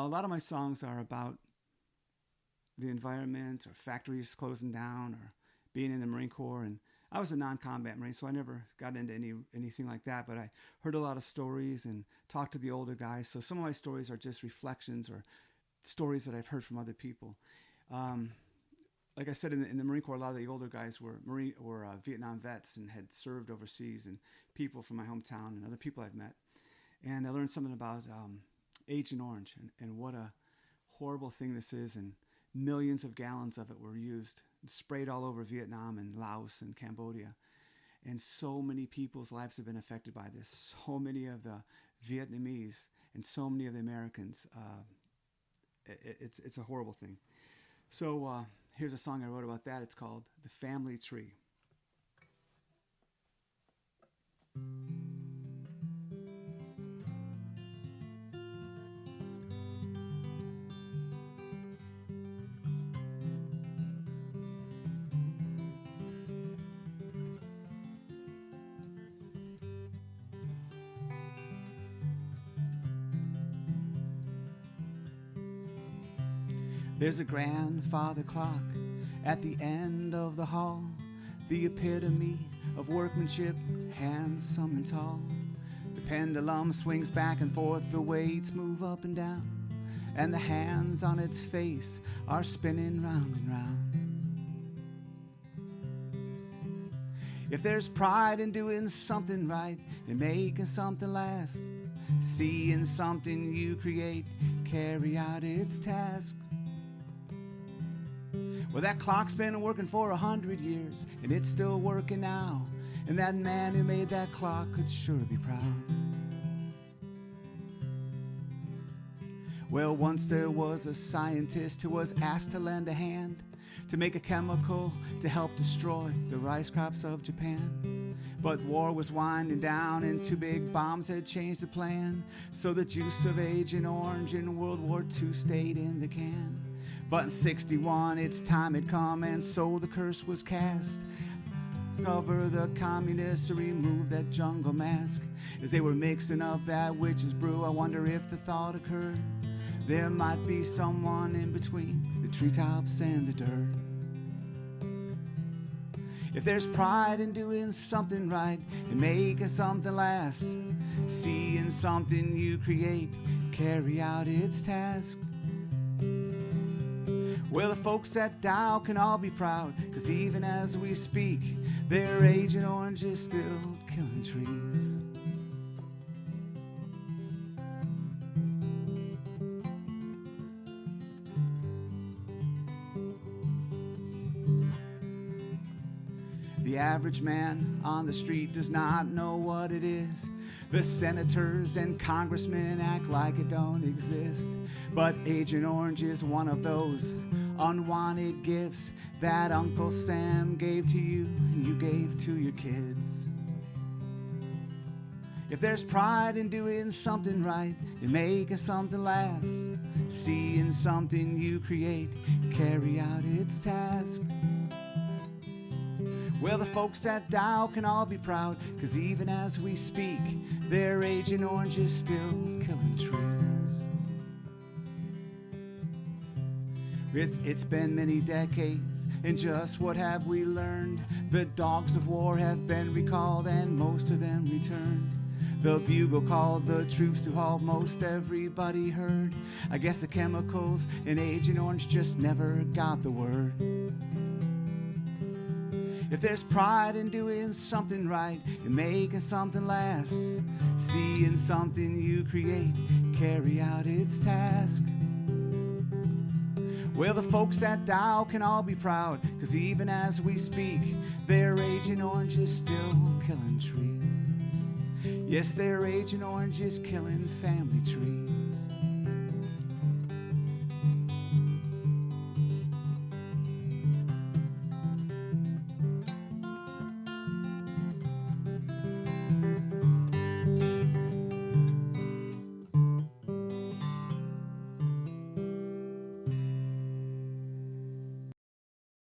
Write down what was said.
a lot of my songs are about the environment or factories closing down or being in the Marine Corps. And I was a non-combat Marine, so I never got into anything like that. But I heard a lot of stories and talked to the older guys. So some of my stories are just reflections or stories that I've heard from other people. Like I said, in the Marine Corps, a lot of the older guys were Vietnam vets and had served overseas, and people from my hometown and other people I've met. And I learned something about Agent Orange and what a horrible thing this is. And millions of gallons of it were used, sprayed all over Vietnam and Laos and Cambodia. And so many people's lives have been affected by this. So many of the Vietnamese and so many of the Americans. It's a horrible thing. So here's a song I wrote about that. It's called The Family Tree. There's a grandfather clock at the end of the hall, the epitome of workmanship, handsome and tall. The pendulum swings back and forth, the weights move up and down, and the hands on its face are spinning round and round. If there's pride in doing something right and making something last, seeing something you create carry out its task. Well, that clock's been working for 100 years, and it's still working now. And that man who made that clock could sure be proud. Well, once there was a scientist who was asked to lend a hand to make a chemical to help destroy the rice crops of Japan. But war was winding down and two big bombs had changed the plan. So the juice of Agent Orange in World War II stayed in the can. But in 61 its time had come, and so the curse was cast. Cover the communists to remove that jungle mask. As they were mixing up that witch's brew, I wonder if the thought occurred there might be someone in between the treetops and the dirt. If there's pride in doing something right and making something last, seeing something you create carry out its task. Well, the folks at Dow can all be proud, 'cause even as we speak, their Agent Orange is still killing trees. The average man on the street does not know what it is. The senators and congressmen act like it don't exist. But Agent Orange is one of those unwanted gifts that Uncle Sam gave to you and you gave to your kids. If there's pride in doing something right and making something last, seeing something you create carry out its task. Well, the folks at Dow can all be proud, 'cause even as we speak, their Agent Orange is still killing trees. It's been many decades, and just what have we learned? The dogs of war have been recalled, and most of them returned. The bugle called the troops to halt, most everybody heard. I guess the chemicals in Agent Orange just never got the word. If there's pride in doing something right and making something last, seeing something you create carry out its task. Well, the folks at Dow can all be proud, 'cause even as we speak, their Agent Orange is still killing trees. Yes, their Agent Orange is killing family trees.